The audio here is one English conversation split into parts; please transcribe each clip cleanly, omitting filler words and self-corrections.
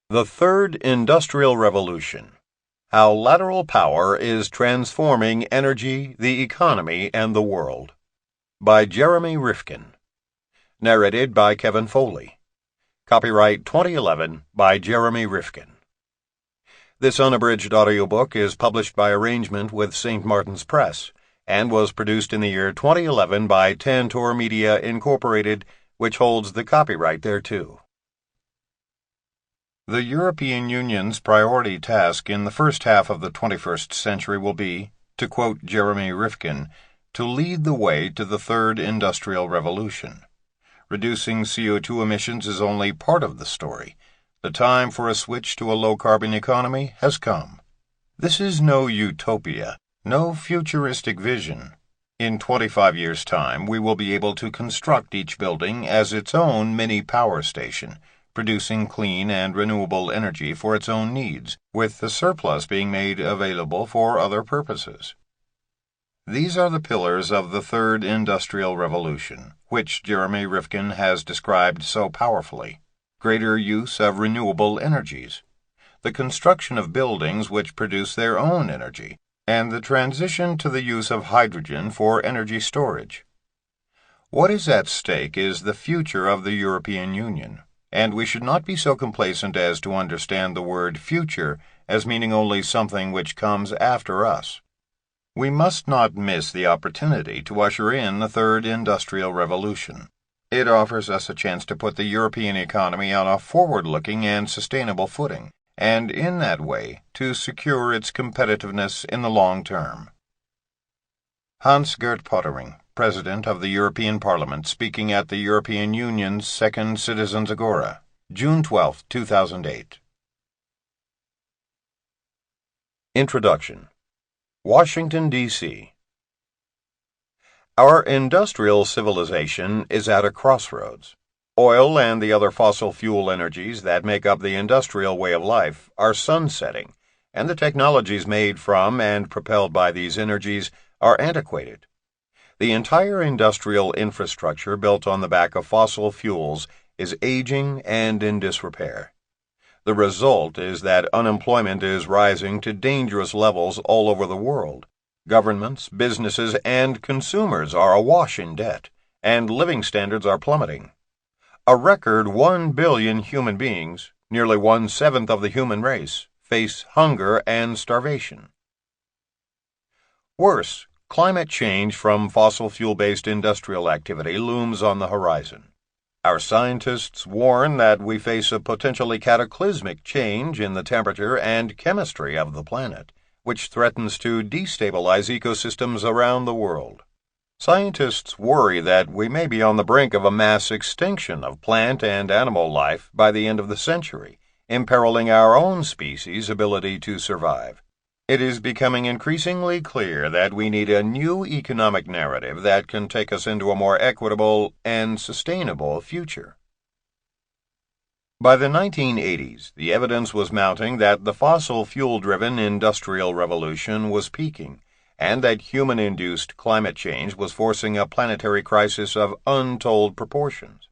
The Third Industrial Revolution: How Lateral Power is Transforming Energy, the Economy, and the World. By Jeremy Rifkin. Narrated by Kevin Foley. Copyright 2011 by Jeremy Rifkin. This unabridged audiobook is published by arrangement with St. Martin's Press and was produced in the year 2011 by Tantor Media, Incorporated, which holds the copyright thereto. The European Union's priority task in the first half of the 21st century will be, to quote Jeremy Rifkin, to lead the way to the Third Industrial Revolution. Reducing CO2 emissions is only part of the story. The time for a switch to a low-carbon economy has come. This is no utopia, no futuristic vision. In 25 years' time, we will be able to construct each building as its own mini power station, producing clean and renewable energy for its own needs, with the surplus being made available for other purposes. These are the pillars of the Third Industrial Revolution, which Jeremy Rifkin has described so powerfully. Greater use of renewable energies, the construction of buildings which produce their own energy, and the transition to the use of hydrogen for energy storage. What is at stake is the future of the European Union, and we should not be so complacent as to understand the word future as meaning only something which comes after us. We must not miss the opportunity to usher in the Third Industrial Revolution. It offers us a chance to put the European economy on a forward-looking and sustainable footing, and in that way to secure its competitiveness in the long term. Hans-Gert Pöttering, President of the European Parliament, speaking at the European Union's Second Citizens' Agora, June 12, 2008. Introduction. Washington, D.C. Our industrial civilization is at a crossroads. Oil and the other fossil fuel energies that make up the industrial way of life are sunsetting, and the technologies made from and propelled by these energies are antiquated. The entire industrial infrastructure built on the back of fossil fuels is aging and in disrepair. The result is that unemployment is rising to dangerous levels all over the world. Governments, businesses, and consumers are awash in debt, and living standards are plummeting. A record 1 billion human beings, nearly 1/7 of the human race, face hunger and starvation. Worse, climate change from fossil fuel-based industrial activity looms on the horizon. Our scientists warn that we face a potentially cataclysmic change in the temperature and chemistry of the planet, which threatens to destabilize ecosystems around the world. Scientists worry that we may be on the brink of a mass extinction of plant and animal life by the end of the century, imperiling our own species' ability to survive. It is becoming increasingly clear that we need a new economic narrative that can take us into a more equitable and sustainable future. By the 1980s, the evidence was mounting that the fossil fuel-driven industrial revolution was peaking, and that human-induced climate change was forcing a planetary crisis of untold proportions.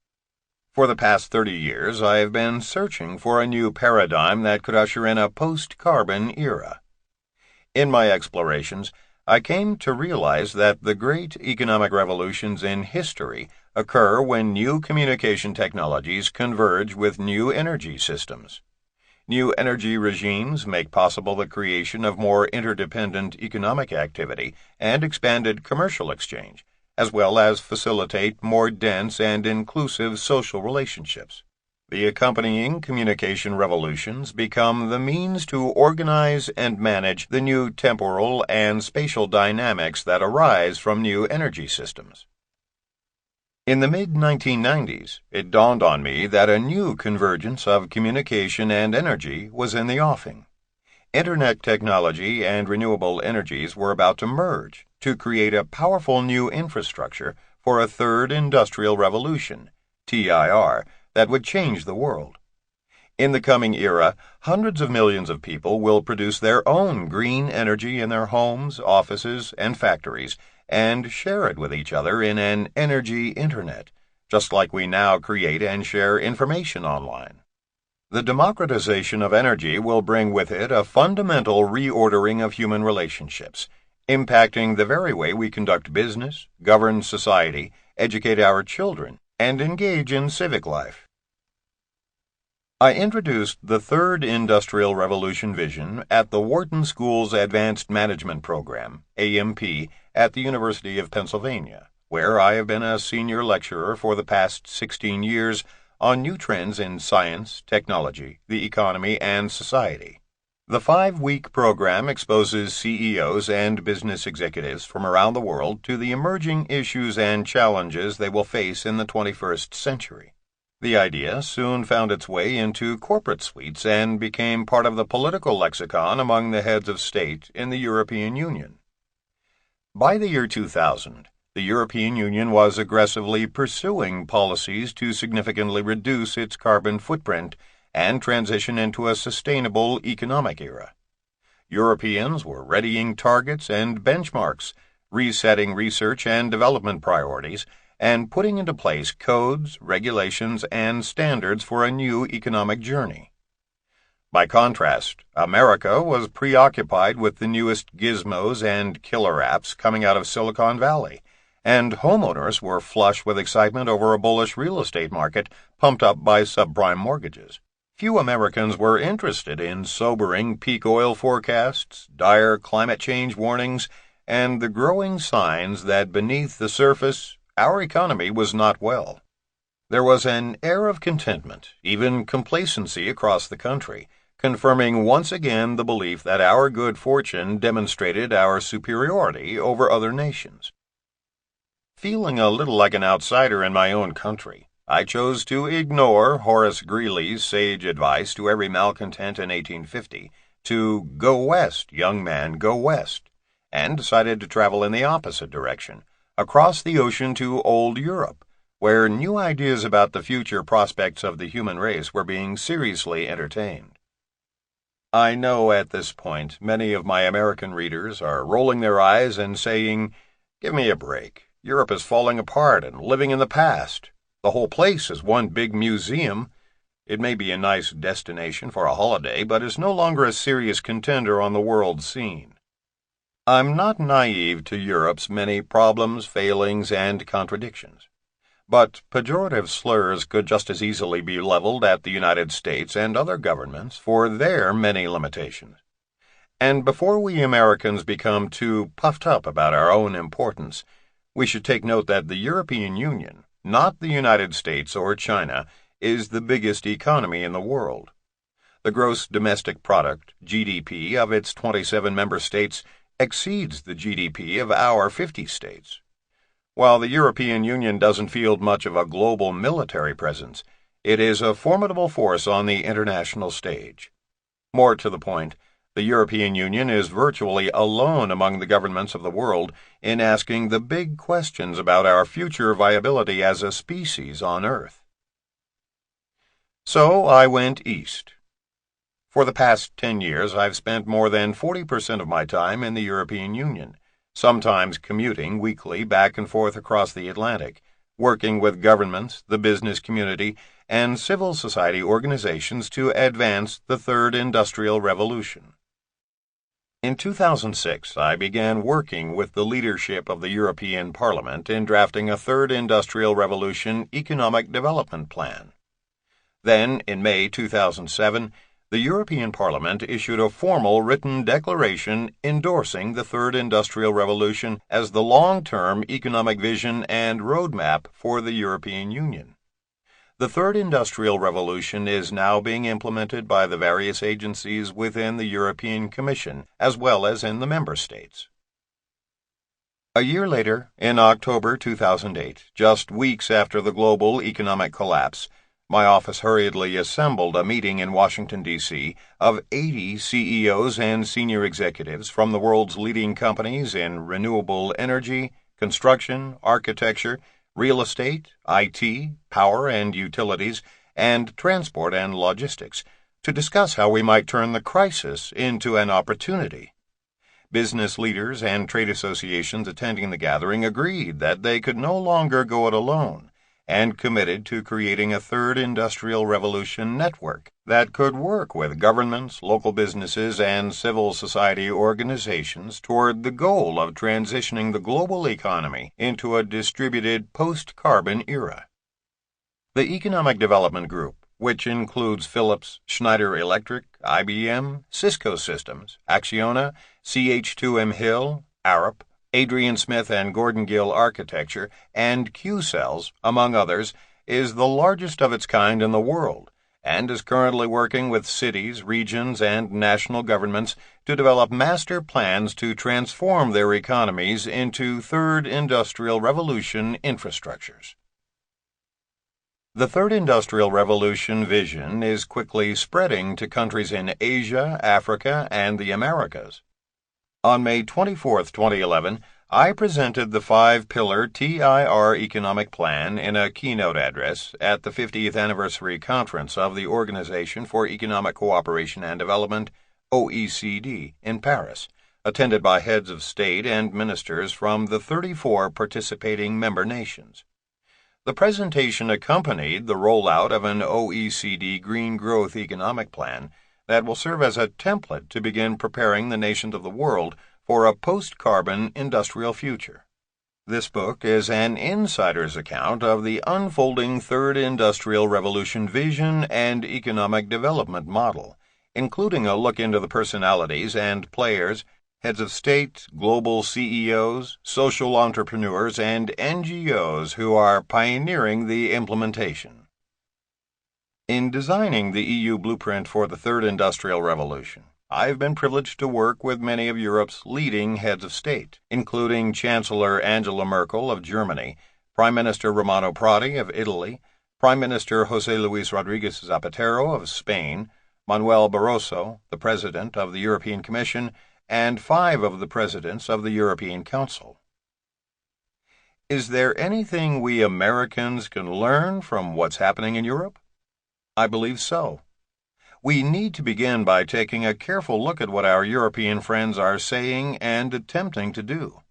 For the past 30 years, I have been searching for a new paradigm that could usher in a post-carbon era. In my explorations, I came to realize that the great economic revolutions in history occur when new communication technologies converge with new energy systems. New energy regimes make possible the creation of more interdependent economic activity and expanded commercial exchange, as well as facilitate more dense and inclusive social relationships. The accompanying communication revolutions become the means to organize and manage the new temporal and spatial dynamics that arise from new energy systems. In the mid-1990s, it dawned on me that a new convergence of communication and energy was in the offing. Internet technology and renewable energies were about to merge to create a powerful new infrastructure for a third industrial revolution, TIR, that would change the world. In the coming era, hundreds of millions of people will produce their own green energy in their homes, offices, and factories, and share it with each other in an energy internet, just like we now create and share information online. The democratization of energy will bring with it a fundamental reordering of human relationships, impacting the very way we conduct business, govern society, educate our children, and engage in civic life. I introduced the Third Industrial Revolution vision at the Wharton School's Advanced Management Program, AMP, at the University of Pennsylvania, where I have been a senior lecturer for the past 16 years on new trends in science, technology, the economy, and society. The 5-week program exposes CEOs and business executives from around the world to the emerging issues and challenges they will face in the 21st century. The idea soon found its way into corporate suites and became part of the political lexicon among the heads of state in the European Union. By the year 2000, the European Union was aggressively pursuing policies to significantly reduce its carbon footprint and transition into a sustainable economic era. Europeans were readying targets and benchmarks, resetting research and development priorities, and putting into place codes, regulations, and standards for a new economic journey. By contrast, America was preoccupied with the newest gizmos and killer apps coming out of Silicon Valley, and homeowners were flush with excitement over a bullish real estate market pumped up by subprime mortgages. Few Americans were interested in sobering peak oil forecasts, dire climate change warnings, and the growing signs that beneath the surface, our economy was not well. There was an air of contentment, even complacency across the country, confirming once again the belief that our good fortune demonstrated our superiority over other nations. Feeling a little like an outsider in my own country, I chose to ignore Horace Greeley's sage advice to every malcontent in 1850 to go west, young man, go west, and decided to travel in the opposite direction, across the ocean to old Europe, where new ideas about the future prospects of the human race were being seriously entertained. I know at this point many of my American readers are rolling their eyes and saying, "Give me a break. Europe is falling apart and living in the past. The whole place is one big museum. It may be a nice destination for a holiday, but is no longer a serious contender on the world scene." I'm not naive to Europe's many problems, failings, and contradictions. But pejorative slurs could just as easily be leveled at the United States and other governments for their many limitations. And before we Americans become too puffed up about our own importance, we should take note that the European Union, not the United States or China, is the biggest economy in the world. The gross domestic product, GDP, of its 27 member states exceeds the GDP of our 50 states. While the European Union doesn't field much of a global military presence, it is a formidable force on the international stage. More to the point, the European Union is virtually alone among the governments of the world in asking the big questions about our future viability as a species on Earth. So I went east. For the past 10 years, I've spent more than 40% of my time in the European Union, sometimes commuting weekly back and forth across the Atlantic, working with governments, the business community, and civil society organizations to advance the Third Industrial Revolution. In 2006, I began working with the leadership of the European Parliament in drafting a Third Industrial Revolution Economic Development Plan. Then, in May 2007, the European Parliament issued a formal written declaration endorsing the Third Industrial Revolution as the long-term economic vision and roadmap for the European Union. The Third Industrial Revolution is now being implemented by the various agencies within the European Commission, as well as in the member states. A year later, in October 2008, just weeks after the global economic collapse, my office hurriedly assembled a meeting in Washington, D.C. of 80 CEOs and senior executives from the world's leading companies in renewable energy, construction, architecture, real estate, IT, power and utilities, and transport and logistics, to discuss how we might turn the crisis into an opportunity. Business leaders and trade associations attending the gathering agreed that they could no longer go it alone, and committed to creating a third industrial revolution network that could work with governments, local businesses, and civil society organizations toward the goal of transitioning the global economy into a distributed post-carbon era. The Economic Development Group, which includes Philips, Schneider Electric, IBM, Cisco Systems, Acciona, CH2M Hill, Arup, Adrian Smith and Gordon Gill Architecture, and Q-Cells, among others, is the largest of its kind in the world, and is currently working with cities, regions, and national governments to develop master plans to transform their economies into Third Industrial Revolution infrastructures. The Third Industrial Revolution vision is quickly spreading to countries in Asia, Africa, and the Americas. On May 24, 2011, I presented the 5-pillar TIR economic plan in a keynote address at the 50th anniversary conference of the Organization for Economic Cooperation and Development, OECD, in Paris, attended by heads of state and ministers from the 34 participating member nations. The presentation accompanied the rollout of an OECD Green Growth Economic Plan that will serve as a template to begin preparing the nations of the world for a post-carbon industrial future. This book is an insider's account of the unfolding Third Industrial Revolution vision and economic development model, including a look into the personalities and players, heads of state, global CEOs, social entrepreneurs, and NGOs who are pioneering the implementation. In designing the EU blueprint for the Third Industrial Revolution, I've been privileged to work with many of Europe's leading heads of state, including Chancellor Angela Merkel of Germany, Prime Minister Romano Prodi of Italy, Prime Minister José Luis Rodríguez Zapatero of Spain, Manuel Barroso, the President of the European Commission, and 5 of the Presidents of the European Council. Is there anything we Americans can learn from what's happening in Europe? I believe so. We need to begin by taking a careful look at what our European friends are saying and attempting to do.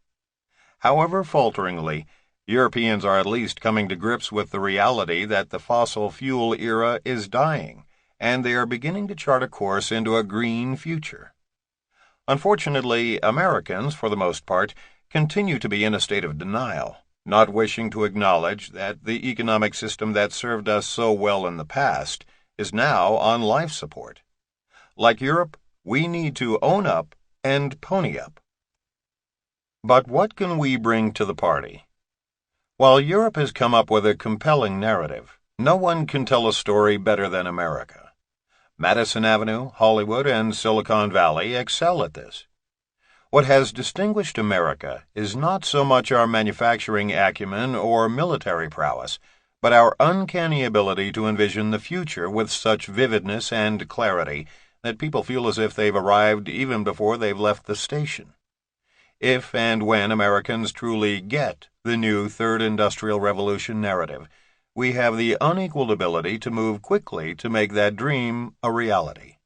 However falteringly, Europeans are at least coming to grips with the reality that the fossil fuel era is dying, and they are beginning to chart a course into a green future. Unfortunately, Americans, for the most part, continue to be in a state of denial, not wishing to acknowledge that the economic system that served us so well in the past is now on life support. Like Europe, we need to own up and pony up. But what can we bring to the party? While Europe has come up with a compelling narrative, no one can tell a story better than America. Madison Avenue, Hollywood, and Silicon Valley excel at this. What has distinguished America is not so much our manufacturing acumen or military prowess, but our uncanny ability to envision the future with such vividness and clarity that people feel as if they've arrived even before they've left the station. If and when Americans truly get the new Third Industrial Revolution narrative, we have the unequaled ability to move quickly to make that dream a reality.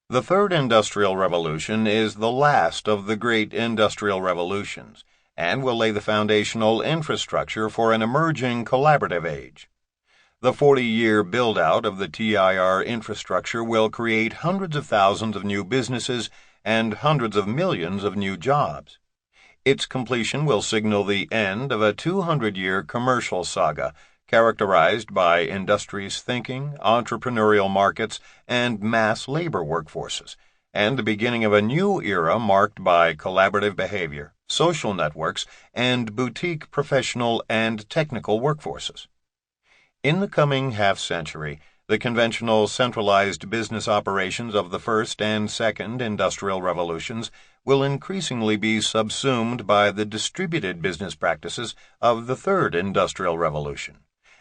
The Third Industrial Revolution is the last of the great industrial revolutions, and will lay the foundational infrastructure for an emerging collaborative age. The 40-year build-out of the TIR infrastructure will create hundreds of thousands of new businesses and hundreds of millions of new jobs. Its completion will signal the end of a 200-year commercial saga characterized by industrious thinking, entrepreneurial markets, and mass labor workforces, and the beginning of a new era marked by collaborative behavior, social networks, and boutique professional and technical workforces. In the coming half-century, the conventional centralized business operations of the First and Second Industrial Revolutions will increasingly be subsumed by the distributed business practices of the Third Industrial Revolution,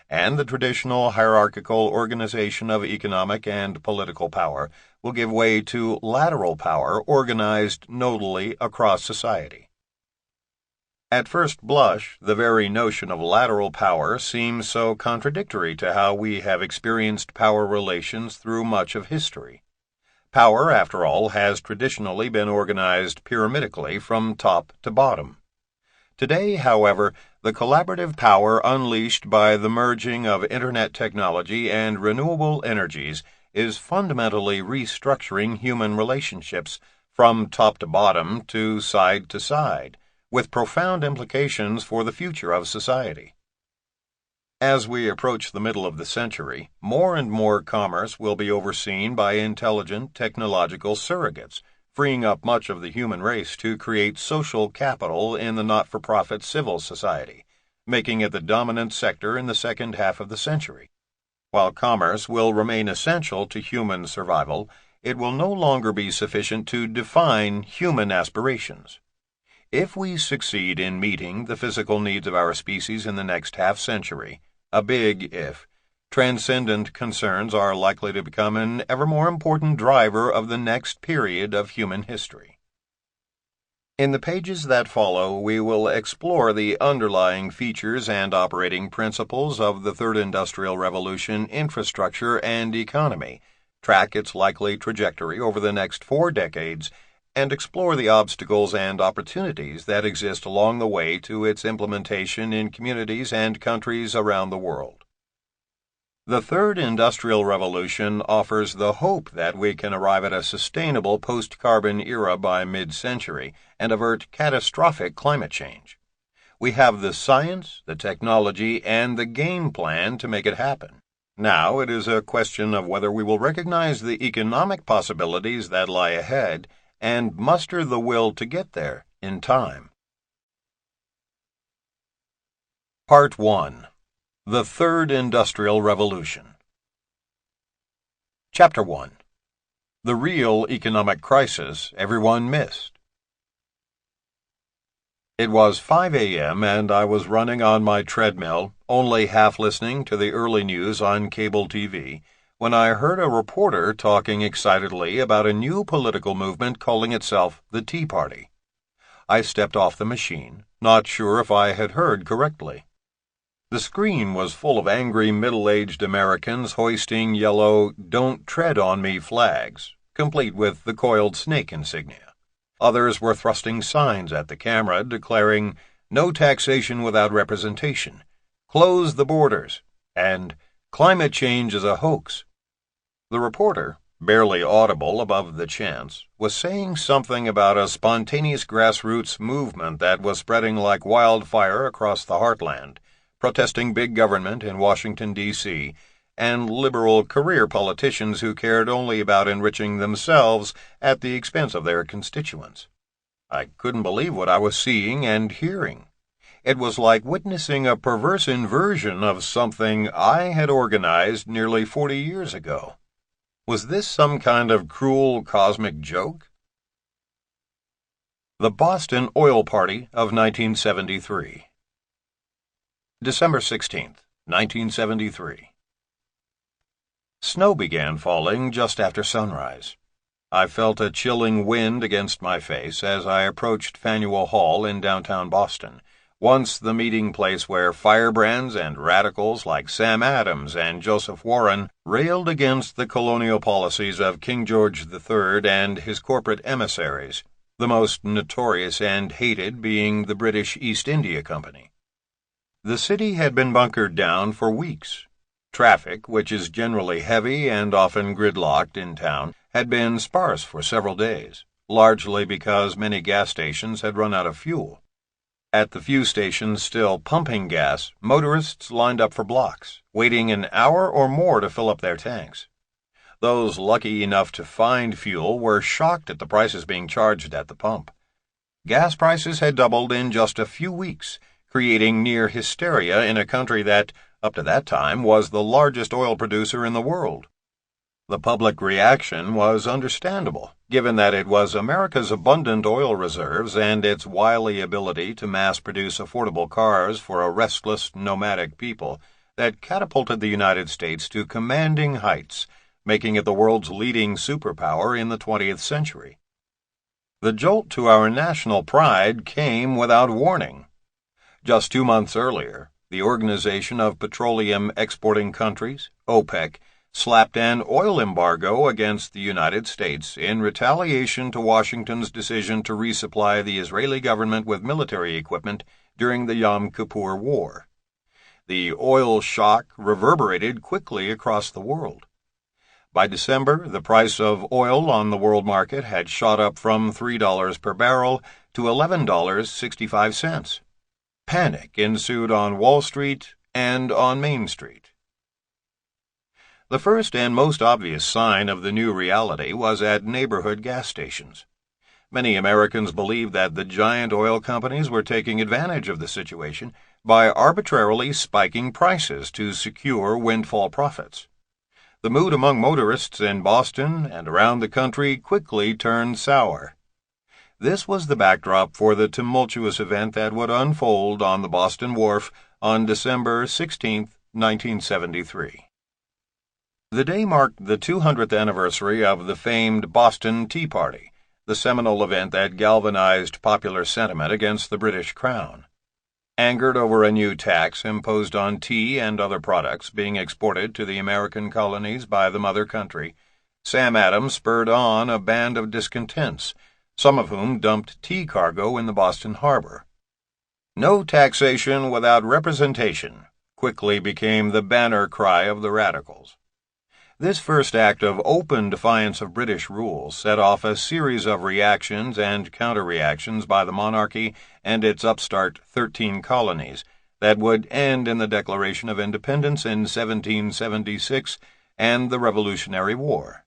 and the traditional hierarchical organization of economic and political power will give way to lateral power organized nodally across society. At first blush, the very notion of lateral power seems so contradictory to how we have experienced power relations through much of history. Power, after all, has traditionally been organized pyramidically from top to bottom. Today, however, the collaborative power unleashed by the merging of Internet technology and renewable energies is fundamentally restructuring human relationships from top to bottom to side, with profound implications for the future of society. As we approach the middle of the century, more and more commerce will be overseen by intelligent technological surrogates, freeing up much of the human race to create social capital in the not-for-profit civil society, making it the dominant sector in the second half of the century. While commerce will remain essential to human survival, it will no longer be sufficient to define human aspirations. If we succeed in meeting the physical needs of our species in the next half-century, a big if, transcendent concerns are likely to become an ever more important driver of the next period of human history. In the pages that follow, we will explore the underlying features and operating principles of the Third Industrial Revolution infrastructure and economy, track its likely trajectory over the next 4 decades, and explore the obstacles and opportunities that exist along the way to its implementation in communities and countries around the world. The Third Industrial Revolution offers the hope that we can arrive at a sustainable post-carbon era by mid-century and avert catastrophic climate change. We have the science, the technology, and the game plan to make it happen. Now it is a question of whether we will recognize the economic possibilities that lie ahead and muster the will to get there in time. Part 1. The Third Industrial Revolution. Chapter 1. The Real Economic Crisis Everyone Missed. It was 5 a.m. and I was running on my treadmill, only half listening to the early news on cable TV, when I heard a reporter talking excitedly about a new political movement calling itself the Tea Party. I stepped off the machine, not sure if I had heard correctly. The screen was full of angry middle-aged Americans hoisting yellow "Don't Tread on Me" flags, complete with the coiled snake insignia. Others were thrusting signs at the camera declaring, "No taxation without representation," "Close the borders," and "Climate change is a hoax." The reporter, barely audible above the chants, was saying something about a spontaneous grassroots movement that was spreading like wildfire across the heartland, protesting big government in Washington, D.C., and liberal career politicians who cared only about enriching themselves at the expense of their constituents. I couldn't believe what I was seeing and hearing. It was like witnessing a perverse inversion of something I had organized nearly 40 years ago. Was this some kind of cruel cosmic joke? The Boston Oil Party of 1973. December 16th, 1973. Snow began falling just after sunrise. I felt a chilling wind against my face as I approached Faneuil Hall in downtown Boston, once the meeting place where firebrands and radicals like Sam Adams and Joseph Warren railed against the colonial policies of King George III and his corporate emissaries, the most notorious and hated being the British East India Company. The city had been bunkered down for weeks. Traffic, which is generally heavy and often gridlocked in town, had been sparse for several days, largely because many gas stations had run out of fuel. At the few stations still pumping gas, motorists lined up for blocks, waiting an hour or more to fill up their tanks. Those lucky enough to find fuel were shocked at the prices being charged at the pump. Gas prices had doubled in just a few weeks, creating near hysteria in a country that, up to that time, was the largest oil producer in the world. The public reaction was understandable, given that it was America's abundant oil reserves and its wily ability to mass-produce affordable cars for a restless, nomadic people that catapulted the United States to commanding heights, making it the world's leading superpower in the 20th century. The jolt to our national pride came without warning. Just 2 months earlier, the Organization of Petroleum Exporting Countries, OPEC, slapped an oil embargo against the United States in retaliation to Washington's decision to resupply the Israeli government with military equipment during the Yom Kippur War. The oil shock reverberated quickly across the world. By December, the price of oil on the world market had shot up from $3 per barrel to $11.65. Panic ensued on Wall Street and on Main Street. The first and most obvious sign of the new reality was at neighborhood gas stations. Many Americans believed that the giant oil companies were taking advantage of the situation by arbitrarily spiking prices to secure windfall profits. The mood among motorists in Boston and around the country quickly turned sour. This was the backdrop for the tumultuous event that would unfold on the Boston Wharf on December 16, 1973. The day marked the 200th anniversary of the famed Boston Tea Party, the seminal event that galvanized popular sentiment against the British Crown. Angered over a new tax imposed on tea and other products being exported to the American colonies by the mother country, Sam Adams spurred on a band of discontents, some of whom dumped tea cargo in the Boston harbor. "No taxation without representation" quickly became the banner cry of the radicals. This first act of open defiance of British rule set off a series of reactions and counter-reactions by the monarchy and its upstart 13 colonies that would end in the Declaration of Independence in 1776 and the Revolutionary War.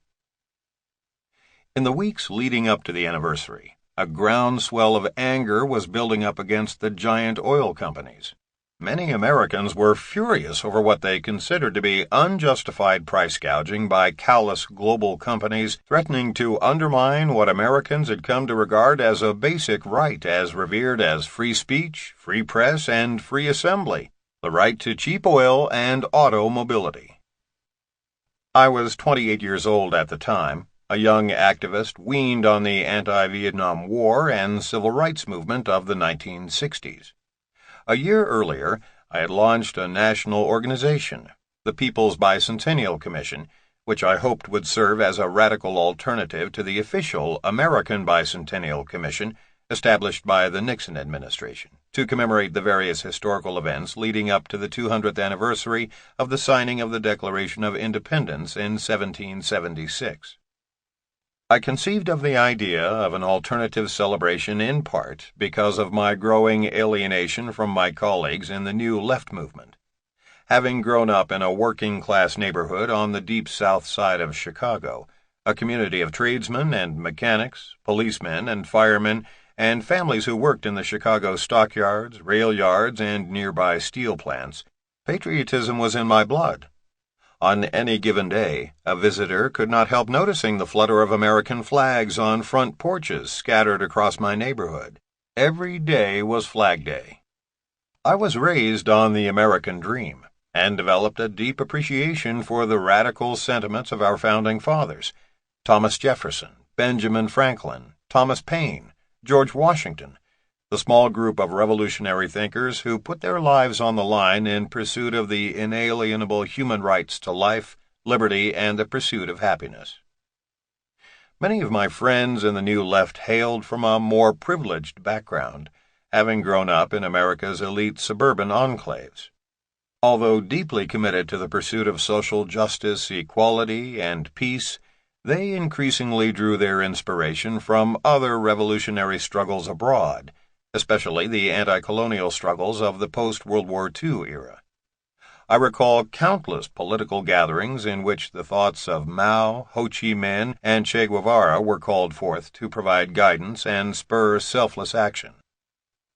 In the weeks leading up to the anniversary, a groundswell of anger was building up against the giant oil companies. Many Americans were furious over what they considered to be unjustified price gouging by callous global companies threatening to undermine what Americans had come to regard as a basic right as revered as free speech, free press, and free assembly, the right to cheap oil and auto mobility. I was 28 years old at the time, a young activist weaned on the anti-Vietnam War and civil rights movement of the 1960s. A year earlier, I had launched a national organization, the People's Bicentennial Commission, which I hoped would serve as a radical alternative to the official American Bicentennial Commission established by the Nixon administration to commemorate the various historical events leading up to the 200th anniversary of the signing of the Declaration of Independence in 1776. I conceived of the idea of an alternative celebration in part because of my growing alienation from my colleagues in the New Left movement. Having grown up in a working-class neighborhood on the deep south side of Chicago, a community of tradesmen and mechanics, policemen and firemen, and families who worked in the Chicago stockyards, rail yards, and nearby steel plants, patriotism was in my blood. On any given day, a visitor could not help noticing the flutter of American flags on front porches scattered across my neighborhood. Every day was Flag Day. I was raised on the American dream and developed a deep appreciation for the radical sentiments of our founding fathers, Thomas Jefferson, Benjamin Franklin, Thomas Paine, George Washington, the small group of revolutionary thinkers who put their lives on the line in pursuit of the inalienable human rights to life, liberty, and the pursuit of happiness. Many of my friends in the New Left hailed from a more privileged background, having grown up in America's elite suburban enclaves. Although deeply committed to the pursuit of social justice, equality, and peace, they increasingly drew their inspiration from other revolutionary struggles abroad, especially the anti-colonial struggles of the post-World War II era. I recall countless political gatherings in which the thoughts of Mao, Ho Chi Minh, and Che Guevara were called forth to provide guidance and spur selfless action.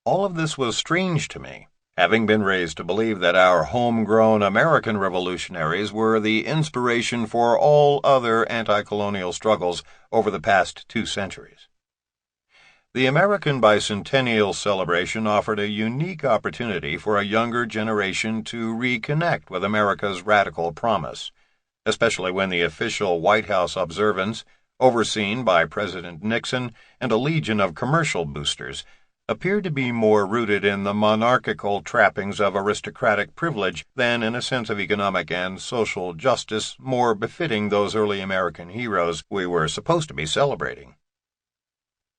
All of this was strange to me, having been raised to believe that our homegrown American revolutionaries were the inspiration for all other anti-colonial struggles over the past 2 centuries. The American Bicentennial celebration offered a unique opportunity for a younger generation to reconnect with America's radical promise, especially when the official White House observance, overseen by President Nixon and a legion of commercial boosters, appeared to be more rooted in the monarchical trappings of aristocratic privilege than in a sense of economic and social justice more befitting those early American heroes we were supposed to be celebrating.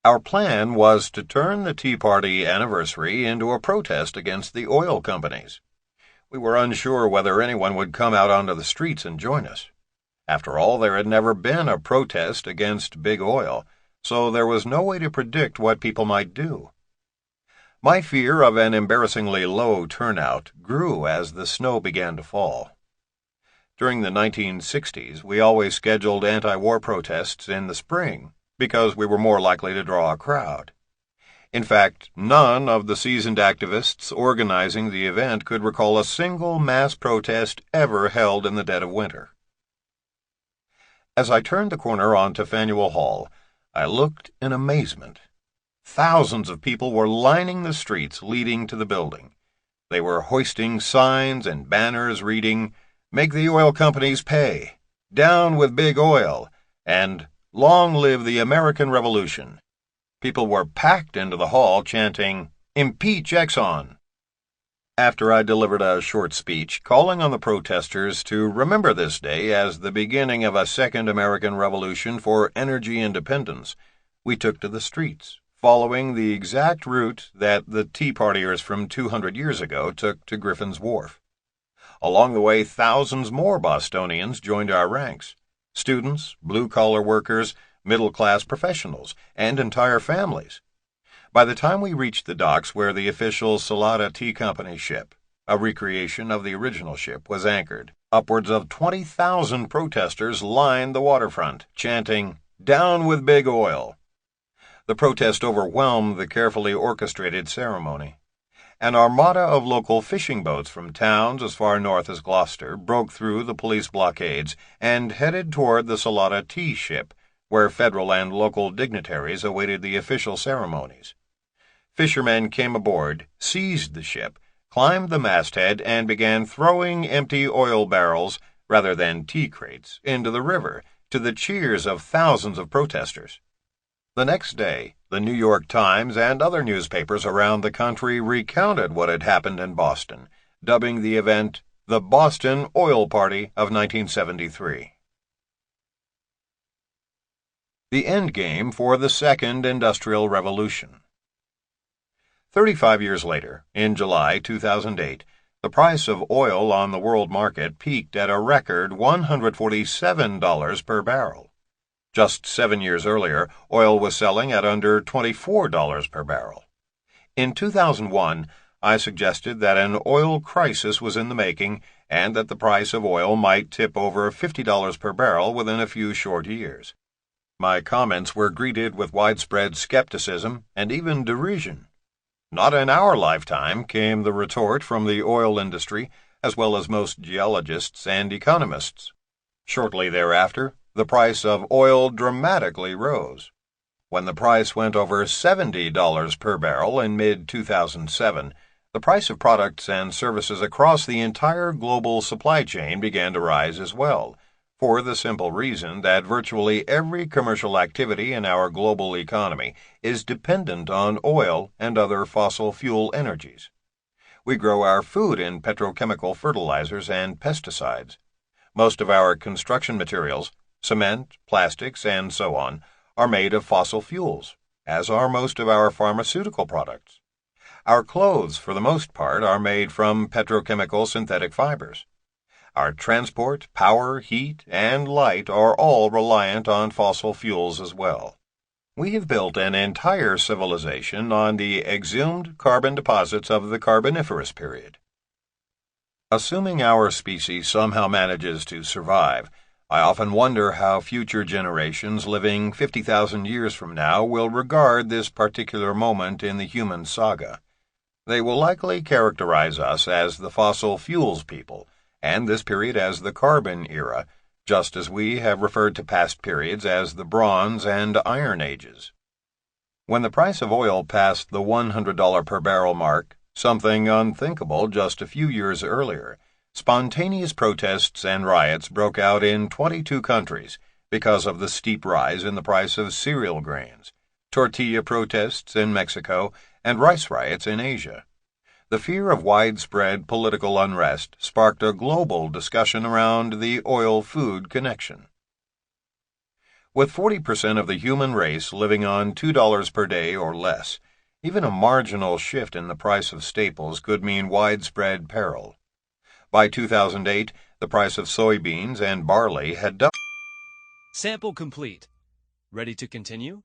Our plan was to turn the Tea Party anniversary into a protest against the oil companies. We were unsure whether anyone would come out onto the streets and join us. After all, there had never been a protest against big oil, so there was no way to predict what people might do. My fear of an embarrassingly low turnout grew as the snow began to fall. During the 1960s, we always scheduled anti-war protests in the spring because we were more likely to draw a crowd. In fact, none of the seasoned activists organizing the event could recall a single mass protest ever held in the dead of winter. As I turned the corner onto Faneuil Hall, I looked in amazement. Thousands of people were lining the streets leading to the building. They were hoisting signs and banners reading, "Make the oil companies pay," "Down with big oil," and "Long live the American Revolution." People were packed into the hall chanting, "Impeach Exxon." After I delivered a short speech calling on the protesters to remember this day as the beginning of a second American Revolution for energy independence, we took to the streets, following the exact route that the Tea Partiers from 200 years ago took to Griffin's Wharf. Along the way, thousands more Bostonians joined our ranks. Students, blue-collar workers, middle-class professionals, and entire families. By the time we reached the docks where the official Salada Tea Company ship, a recreation of the original ship, was anchored, upwards of 20,000 protesters lined the waterfront, chanting, "Down with big oil." The protest overwhelmed the carefully orchestrated ceremony. An armada of local fishing boats from towns as far north as Gloucester broke through the police blockades and headed toward the Salada Tea ship, where federal and local dignitaries awaited the official ceremonies. Fishermen came aboard, seized the ship, climbed the masthead, and began throwing empty oil barrels, rather than tea crates, into the river, to the cheers of thousands of protesters. The next day, the New York Times and other newspapers around the country recounted what had happened in Boston, dubbing the event the Boston Oil Party of 1973. The endgame for the Second Industrial Revolution. 35 years later, in July 2008, the price of oil on the world market peaked at a record $147 per barrel. Just 7 years earlier, oil was selling at under $24 per barrel. In 2001, I suggested that an oil crisis was in the making and that the price of oil might tip over $50 per barrel within a few short years. My comments were greeted with widespread skepticism and even derision. "Not in our lifetime," came the retort from the oil industry, as well as most geologists and economists. Shortly thereafter, the price of oil dramatically rose. When the price went over $70 per barrel in mid-2007, the price of products and services across the entire global supply chain began to rise as well, for the simple reason that virtually every commercial activity in our global economy is dependent on oil and other fossil fuel energies. We grow our food in petrochemical fertilizers and pesticides. Most of our construction materials, cement, plastics, and so on, are made of fossil fuels, as are most of our pharmaceutical products. Our clothes, for the most part, are made from petrochemical synthetic fibers. Our transport, power, heat, and light are all reliant on fossil fuels as well. We have built an entire civilization on the exhumed carbon deposits of the Carboniferous period. Assuming our species somehow manages to survive, I often wonder how future generations living 50,000 years from now will regard this particular moment in the human saga. They will likely characterize us as the fossil fuels people, and this period as the carbon era, just as we have referred to past periods as the Bronze and Iron Ages. When the price of oil passed the $100 per barrel mark, something unthinkable just a few years earlier, spontaneous protests and riots broke out in 22 countries because of the steep rise in the price of cereal grains, tortilla protests in Mexico, and rice riots in Asia. The fear of widespread political unrest sparked a global discussion around the oil-food connection. With 40% of the human race living on $2 per day or less, even a marginal shift in the price of staples could mean widespread peril. By 2008, the price of soybeans and barley had doubled. Sample complete. Ready to continue?